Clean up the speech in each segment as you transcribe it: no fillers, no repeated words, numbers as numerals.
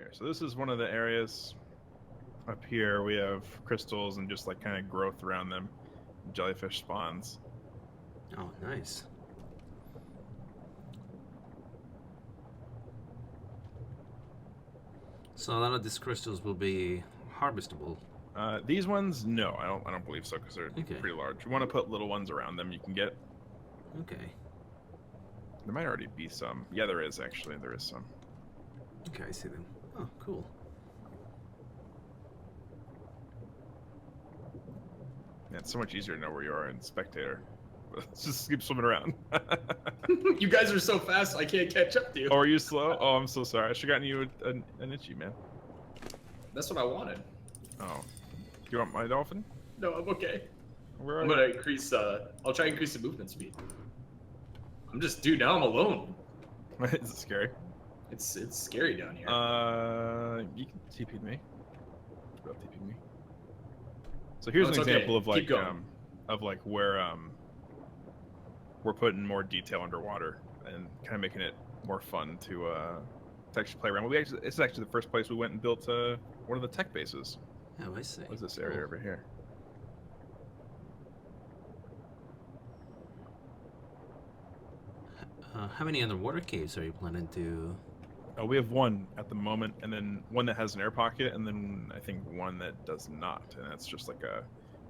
here. So this is one of the areas. Up here we have crystals and just like kind of growth around them. Jellyfish spawns. Oh, nice. So a lot of these crystals will be harvestable. These ones, no, I don't believe so because they're pretty large. You want to put little ones around them. You can get. Okay. There might already be some. Yeah, there is actually. There is some. Okay, I see them. Oh, cool. Yeah, it's so much easier to know where you are in spectator. Let's just keep swimming around. You guys are so fast, I can't catch up to you. Oh, are you slow? Oh, I'm so sorry. I should have gotten you an itchy, man. That's what I wanted. Oh. You want my dolphin? No, I'm okay. Where I'm gonna increase, I'll try to increase the movement speed. I'm just, dude, now I'm alone. Is it scary? It's scary down here. You can TP me. Go TP me. So here's an example of like where we're putting more detail underwater and kind of making it more fun to actually play around. It's actually the first place we went and built one of the tech bases. Oh, I see. What's this area over here? How many underwater caves are you planning to? Oh, we have one at the moment, and then one that has an air pocket, and then I think one that does not, and that's just like a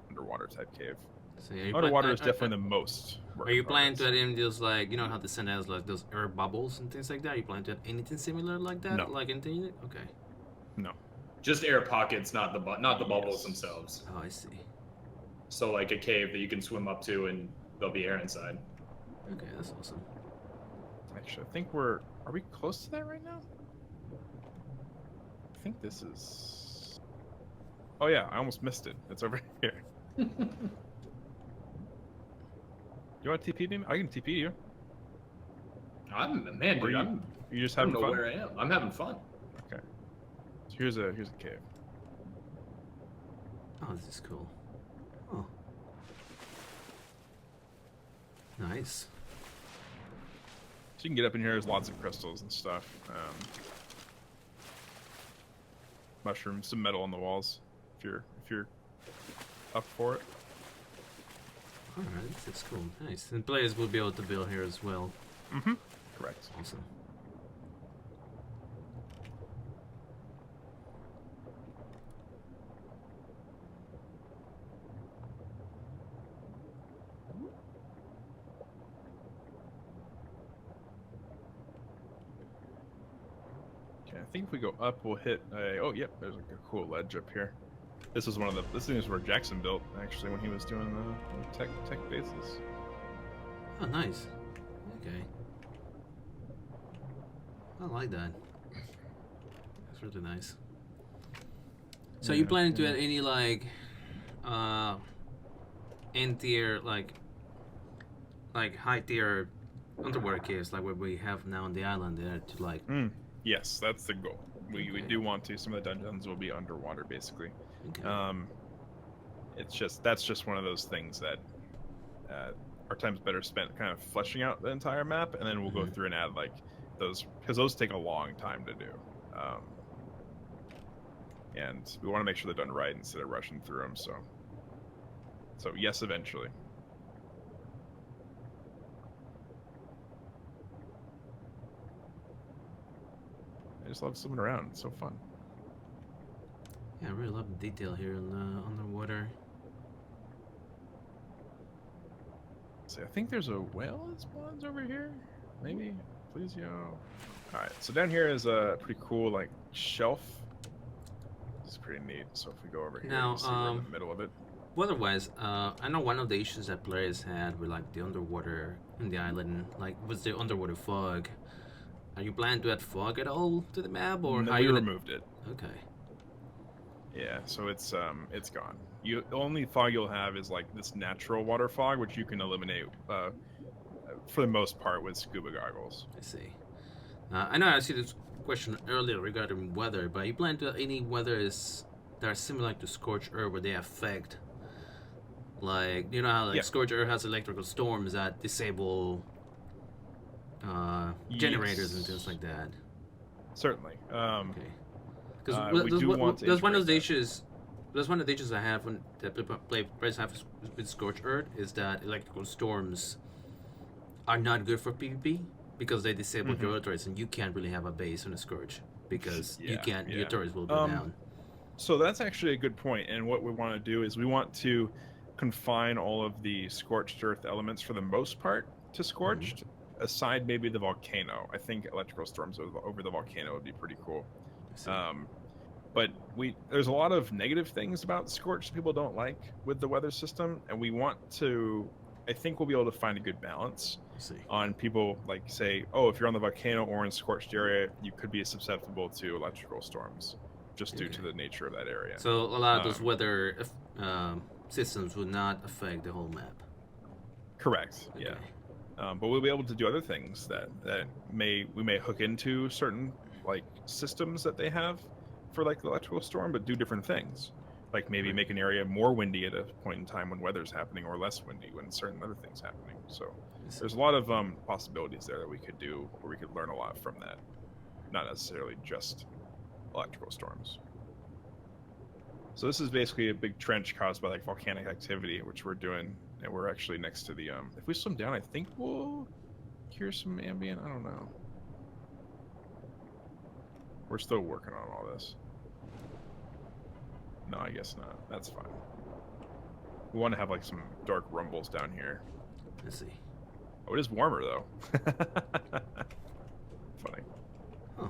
underwater type cave. So underwater is definitely the most. Are you planning to add in those, like, you know how the sun has like those air bubbles and things like that? Are you planning to add anything similar like that? No. Like anything? Okay. No. Just air pockets, not the bubbles themselves. Oh, I see. So like a cave that you can swim up to, and there'll be air inside. Okay, that's awesome. Actually, I think are we close to that right now? I think this is. Oh yeah, I almost missed it. It's over here. You want to TP me? I can TP you. Man, dude, you just I having don't know fun? where I am. I'm having fun. Okay. So here's a cave. Oh, this is cool. Oh. Nice. So you can get up in here. There's lots of crystals and stuff. Mushrooms, some metal on the walls. If you're up for it. Alright, that's cool. Nice. And players will be able to build here as well. Mm-hmm. Correct. Awesome. Okay, I think if we go up, we'll hit a. Oh, yep. There's like a cool ledge up here. This is this thing is where Jackson built actually when he was doing the tech bases. Oh, nice. Okay. I like that. That's really nice. So you planning to add any like end tier like high tier underwater caves like what we have now on the island there to like Yes, that's the goal. We do want to. Some of the dungeons will be underwater basically. Okay. That's just one of those things that our time's better spent kind of fleshing out the entire map, and then we'll go through and add like those, because those take a long time to do, and we want to make sure they're done right instead of rushing through them. So yes, eventually. I just love swimming around. It's so fun. Yeah, I really love the detail here in the underwater. See, I think there's a whale that spawns over here. Maybe, please, yo. All right, so down here is a pretty cool like shelf. It's pretty neat. So if we go over here, Now, you see we're in the middle of it. Weather-wise, I know one of the issues that players had with like the underwater in the island, like was the underwater fog. Are you planning to add fog at all to the map, or No, how we you removed it. Okay. Yeah, so it's gone. The only fog you'll have is like this natural water fog, which you can eliminate for the most part with scuba goggles. I see. I know I asked you this question earlier regarding weather, but you plan to any weathers that are similar to Scorched Earth where they affect, like, you know how like Scorched Earth has electrical storms that disable generators and things like that. Certainly. Okay. Because we do want to there's one of the integrate that. issues. There's one of the issues I have when that players have with Scorched Earth is that electrical storms are not good for PvP because they disable your turrets and you can't really have a base on a Scourge because your turrets will go down. So that's actually a good point, and what we want to do is we want to confine all of the Scorched Earth elements for the most part to Scorched, aside maybe the volcano. I think electrical storms over the volcano would be pretty cool. But there's a lot of negative things about Scorched people don't like with the weather system, and we want to. I think we'll be able to find a good balance on people like say, oh, if you're on the volcano or in Scorched area, you could be susceptible to electrical storms, just due to the nature of that area. So a lot of those weather systems would not affect the whole map. Correct. Okay. Yeah. But we'll be able to do other things that we may hook into certain like systems that they have for like the electrical storm, but do different things. Like maybe make an area more windy at a point in time when weather's happening, or less windy when certain other things happening. So there's a lot of possibilities there that we could do, where we could learn a lot from that. Not necessarily just electrical storms. So this is basically a big trench caused by like volcanic activity, which we're doing, and we're actually next to the. If we swim down, I think we'll hear some ambient. I don't know. We're still working on all this. No, I guess not. That's fine. We want to have like some dark rumbles down here. Let's see. Oh, it is warmer though. Funny. Huh.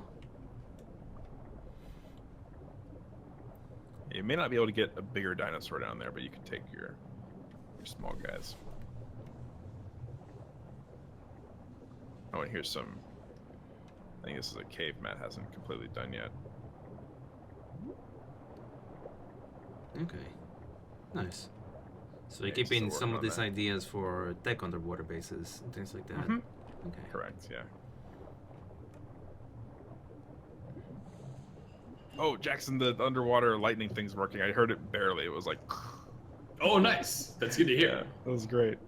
You may not be able to get a bigger dinosaur down there, but you can take your small guys. Oh, and here's some. I think this is a cave Matt hasn't completely done yet. Okay, nice. So you're keeping some of these ideas for tech underwater bases and things like that. Okay. Correct. Yeah. Oh, Jackson, the underwater lightning thing's working. I heard it barely. It was like. Oh, nice. That's good to hear. Yeah, that was great.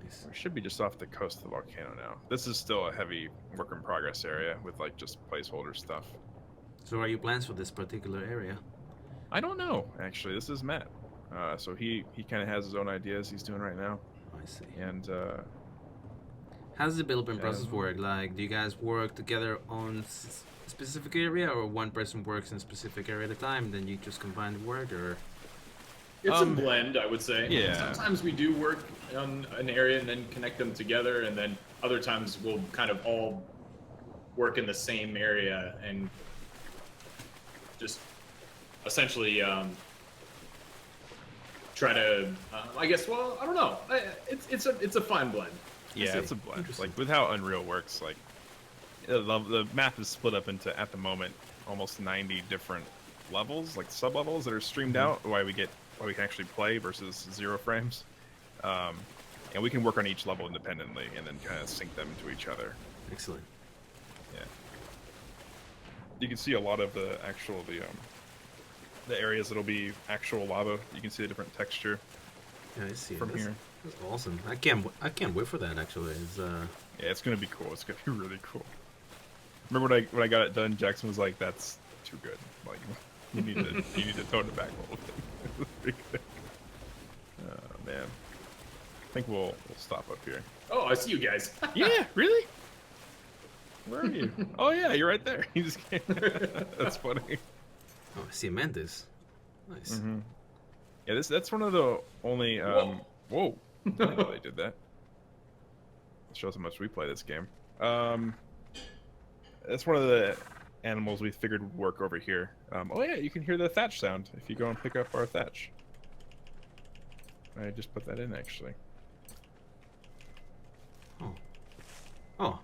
Nice. We should be just off the coast of the volcano now. This is still a heavy work in progress area with like just placeholder stuff. So what are your plans for this particular area? I don't know, actually. This is Matt. So he kind of has his own ideas he's doing right now. I see. And how does the development process work? Like, do you guys work together on a specific area, or one person works in a specific area at a time, and then you just combine the work, or? It's a blend, I would say. Yeah. Sometimes we do work on an area and then connect them together, and then other times we'll kind of all work in the same area and just essentially try to I guess, well, I don't know, it's a fine blend. Yeah, it's a blend. Like with how Unreal works, like the map is split up into, at the moment, almost 90 different levels, like sub levels that are streamed out, why we can actually play versus 0 frames, and we can work on each level independently and then kind of sync them to each other. Excellent. Yeah, you can see a lot of the areas that'll be actual lava. You can see the different texture. Yeah, I see. From here. That's awesome. I can't wait for that. Actually, yeah, it's gonna be cool. It's gonna be really cool. Remember when I got it done, Jackson was like, "That's too good. Like, you need to tone it back a little bit." It was pretty good. Oh man, I think we'll stop up here. Oh, I see you guys. Yeah, really? Where are you? Oh yeah, you're right there. You just came. That's funny. Oh, I see Mantis. Nice. Yeah, that's one of the only. Whoa! I didn't know they did that. It shows how much we play this game. That's one of the animals we figured would work over here. Oh yeah, you can hear the thatch sound if you go and pick up our thatch. I just put that in actually. Oh,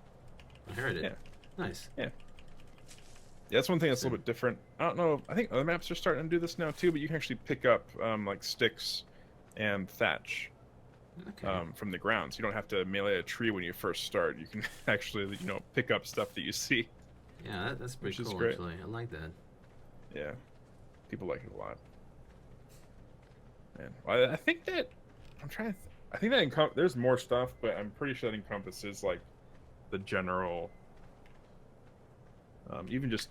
I heard it. Yeah. Nice. Yeah. Yeah, that's one thing that's a little bit different. I don't know. I think other maps are starting to do this now too, but you can actually pick up like sticks and thatch from the ground. So you don't have to melee a tree when you first start. You can actually, pick up stuff that you see. Yeah, that's pretty cool. Great. Actually, I like that. Yeah, people like it a lot. Man, I think that I think that there's more stuff, but I'm pretty sure that encompasses like the general. Even just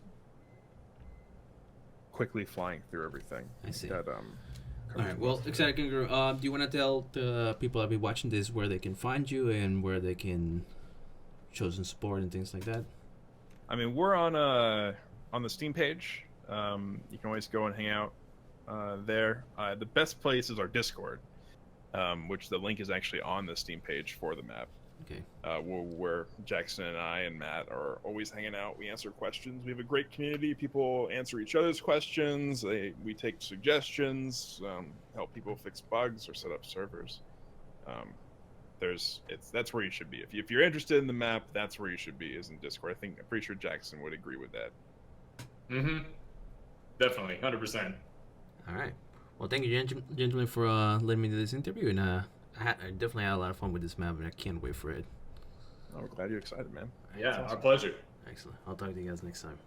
quickly flying through everything. I see. That, All right. Well, excited kangaroo. Do you want to tell the people that be watching this where they can find you and where they can show some support and things like that? I mean, we're on the Steam page. You can always go and hang out there. The best place is our Discord, which the link is actually on the Steam page for the map. Okay. Where Jackson and I and Matt are always hanging out. We answer questions. We have a great community. People answer each other's questions. We take suggestions, help people fix bugs or set up servers. That's where you should be. If you're interested in the map, that's where you should be, is in Discord. I'm pretty sure Jackson would agree with that. Mm-hmm. Definitely, 100%. All right. Well, thank you, gentlemen, for letting me do this interview, and I definitely had a lot of fun with this map, and I can't wait for it. Oh, we're glad you're excited, man. Yeah, awesome. Our pleasure. Excellent. I'll talk to you guys next time.